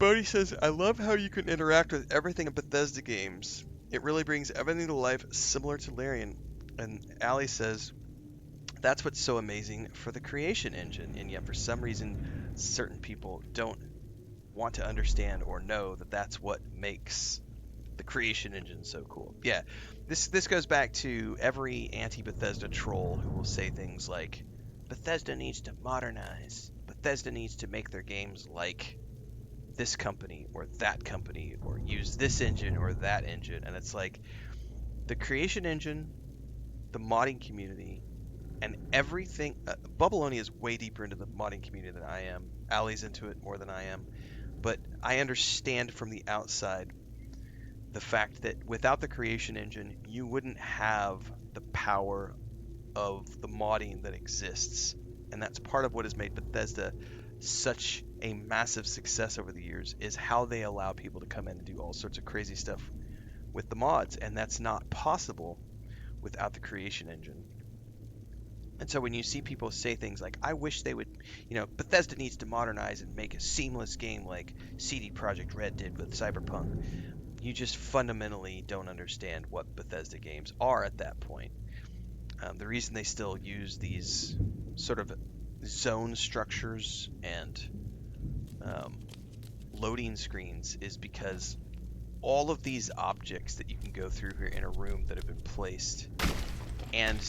Bodhi says, I love how you can interact with everything in Bethesda games. It really brings everything to life similar to Larian. And Ali says, that's what's so amazing for the creation engine, and yet for some reason, certain people don't want to understand or know that that's what makes the creation engine so cool. Yeah, this goes back to every anti-Bethesda troll who will say things like, Bethesda needs to modernize. Bethesda needs to make their games like this company or that company or use this engine or that engine. And it's like the creation engine, the modding community, and everything. Bubbleoni is way deeper into the modding community than I am. Ali's into it more than I am. But I understand from the outside the fact that without the creation engine, you wouldn't have the power of the modding that exists. And that's part of what has made Bethesda such a massive success over the years, is how they allow people to come in and do all sorts of crazy stuff with the mods. And that's not possible without the creation engine. And so when you see people say things like, I wish they would, Bethesda needs to modernize and make a seamless game like CD Projekt Red did with Cyberpunk, you just fundamentally don't understand what Bethesda games are at that point. The reason they still use these sort of zone structures and loading screens is because all of these objects that you can go through here in a room that have been placed, and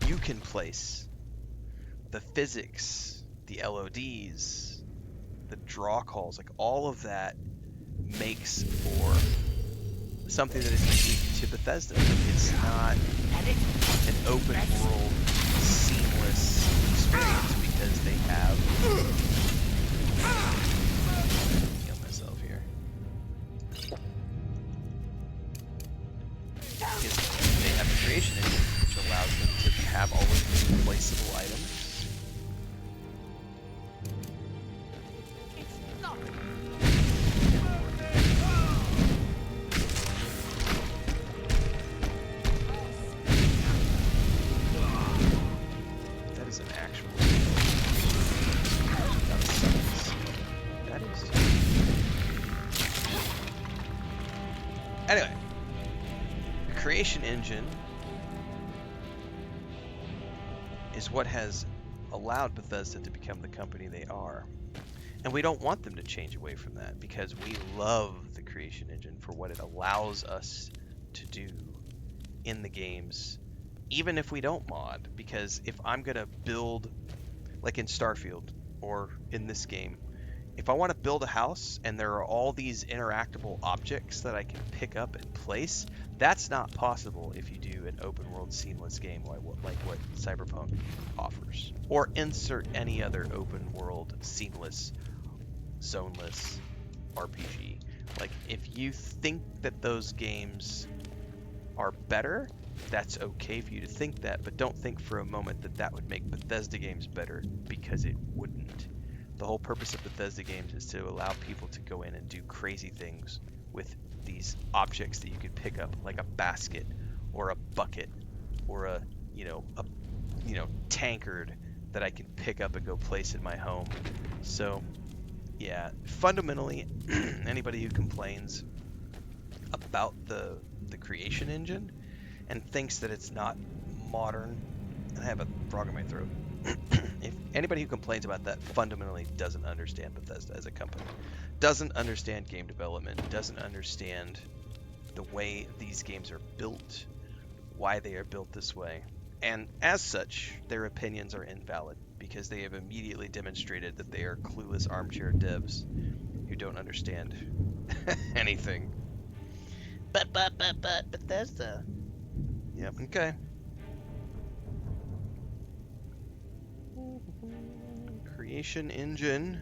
you can place the physics, the LODs, the draw calls, like all of that makes for something that is unique to Bethesda. It's not an open world seamless experience because they have kill myself here. They have a creation engine which allows them to have all of these replaceable items. That is an actual. That is. Anyway, the creation engine is what has allowed Bethesda to become the company they are. And we don't want them to change away from that because we love the creation engine for what it allows us to do in the games, even if we don't mod. Because if I'm going to build, like in Starfield or in this game, if I want to build a house and there are all these interactable objects that I can pick up and place, that's not possible if you do an open world seamless game like what Cyberpunk offers. Or insert any other open world seamless, zoneless RPG. Like, if you think that those games are better, that's okay for you to think that, but don't think for a moment that that would make Bethesda games better, because it wouldn't. The whole purpose of Bethesda games is to allow people to go in and do crazy things with these objects that you can pick up, like a basket or a bucket or a tankard that I can pick up and go place in my home. So yeah, fundamentally, anybody who complains about the creation engine and thinks that it's not modern, and I have a frog in my throat. If anybody who complains about that fundamentally doesn't understand Bethesda as a company, doesn't understand game development, doesn't understand the way these games are built, why they are built this way, and as such, their opinions are invalid because they have immediately demonstrated that they are clueless armchair devs who don't understand anything. But Bethesda. Yep. Okay. Creation engine.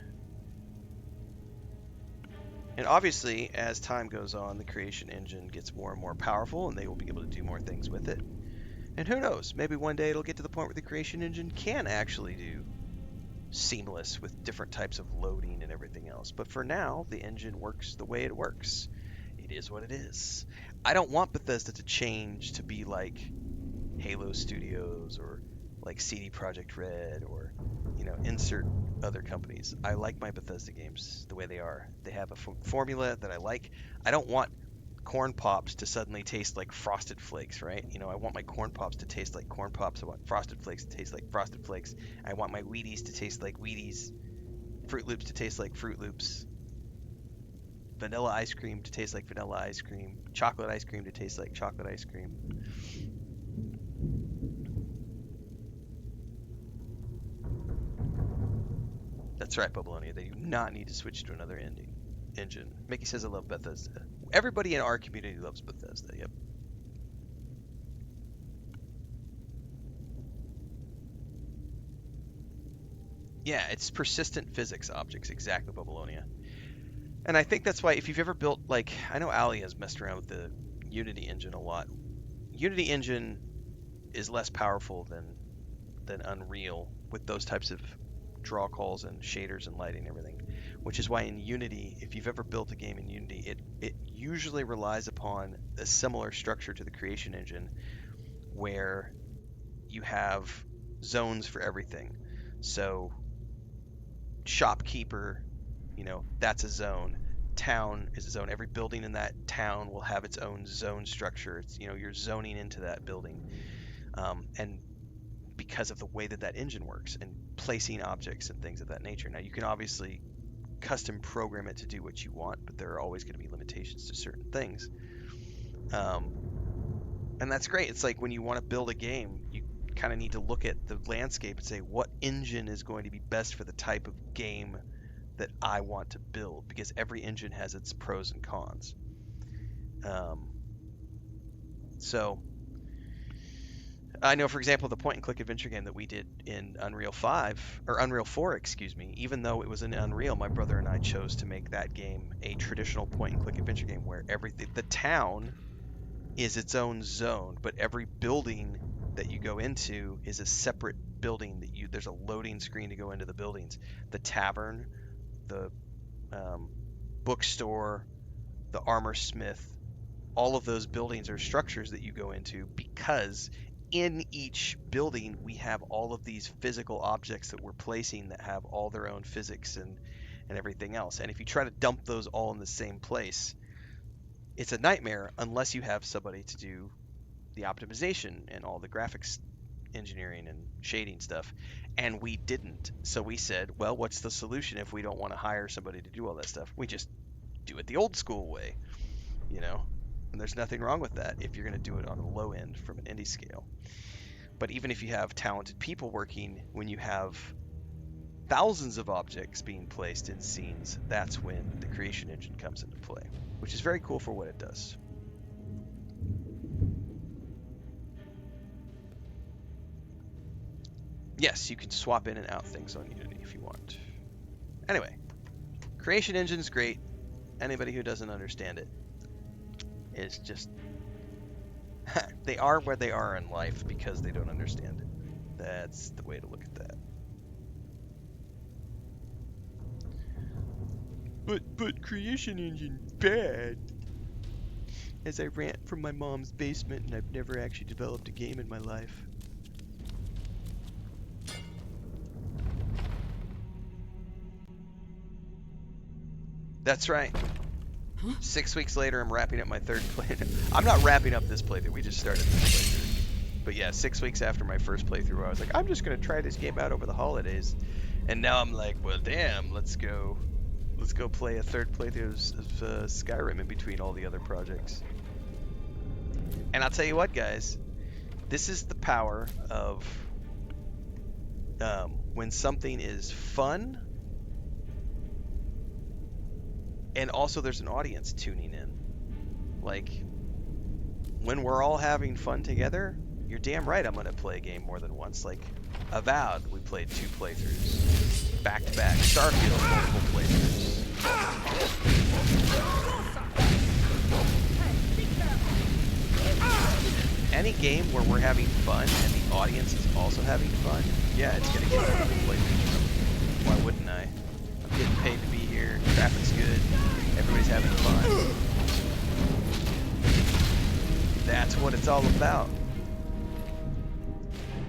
And obviously, as time goes on, the creation engine gets more and more powerful, and they will be able to do more things with it. And who knows, maybe one day it'll get to the point where the creation engine can actually do seamless with different types of loading and everything else. But for now, the engine works the way it works. It is what it is. I don't want Bethesda to change to be like Halo Studios or like CD Projekt Red or, insert other companies. I like my Bethesda games the way they are. They have a formula that I like. I don't want corn pops to suddenly taste like Frosted Flakes, right? I want my corn pops to taste like corn pops. I want Frosted Flakes to taste like Frosted Flakes. I want my Wheaties to taste like Wheaties. Fruit Loops to taste like Fruit Loops. Vanilla ice cream to taste like vanilla ice cream. Chocolate ice cream to taste like chocolate ice cream. That's right, Bubbleonia. They do not need to switch to another engine. Mickey says I love Bethesda. Everybody in our community loves Bethesda. Yep. Yeah, it's persistent physics objects, exactly, Bubbleonia. And I think that's why if you've ever built, like, I know Ali has messed around with the Unity engine a lot. Unity engine is less powerful than Unreal with those types of draw calls and shaders and lighting and everything, which is why in Unity, if you've ever built a game in Unity, it usually relies upon a similar structure to the creation engine where you have zones for everything. So shopkeeper, that's a zone. Town is a zone. Every building in that town will have its own zone structure. It's, you're zoning into that building. And because of the way that engine works and placing objects and things of that nature. Now, you can obviously custom program it to do what you want, but there are always going to be limitations to certain things. And that's great. It's like when you want to build a game, you kind of need to look at the landscape and say, what engine is going to be best for the type of game that I want to build? Because every engine has its pros and cons. So I know, for example, the point-and-click adventure game that we did in Unreal 4, excuse me, even though it was in Unreal, my brother and I chose to make that game a traditional point-and-click adventure game where the town is its own zone, but every building that you go into is a separate building there's a loading screen to go into the buildings. The tavern, the bookstore, the armor smith, all of those buildings are structures that you go into because in each building we have all of these physical objects that we're placing that have all their own physics and everything else. And if you try to dump those all in the same place, it's a nightmare unless you have somebody to do the optimization and all the graphics engineering and shading stuff. And we didn't. So we said, well, what's the solution if we don't want to hire somebody to do all that stuff? We just do it the old school way, And there's nothing wrong with that if you're going to do it on the low end from an indie scale. But even if you have talented people working, when you have thousands of objects being placed in scenes, that's when the creation engine comes into play, which is very cool for what it does. Yes, you can swap in and out things on Unity if you want. Anyway, creation engine is great. Anybody who doesn't understand it is just they are where they are in life because they don't understand it. That's the way to look at that. But creation engine bad. As I rant from my mom's basement and I've never actually developed a game in my life. That's right. 6 weeks later, I'm wrapping up my third playthrough. I'm not wrapping up this playthrough. We just started this playthrough. But yeah, 6 weeks after my first playthrough, I was like, I'm just going to try this game out over the holidays. And now I'm like, well, damn, let's go play a third playthrough of Skyrim in between all the other projects. And I'll tell you what, guys. This is the power of when something is fun, and also there's an audience tuning in. Like, when we're all having fun together, you're damn right I'm going to play a game more than once. Like, Avowed, we played 2 playthroughs. Back to back. Starfield, multiple playthroughs. Any game where we're having fun and the audience is also having fun, yeah, it's going to get multiple playthroughs. Why wouldn't I? I'm getting paid to be here, traffic's good, everybody's having fun. That's what it's all about.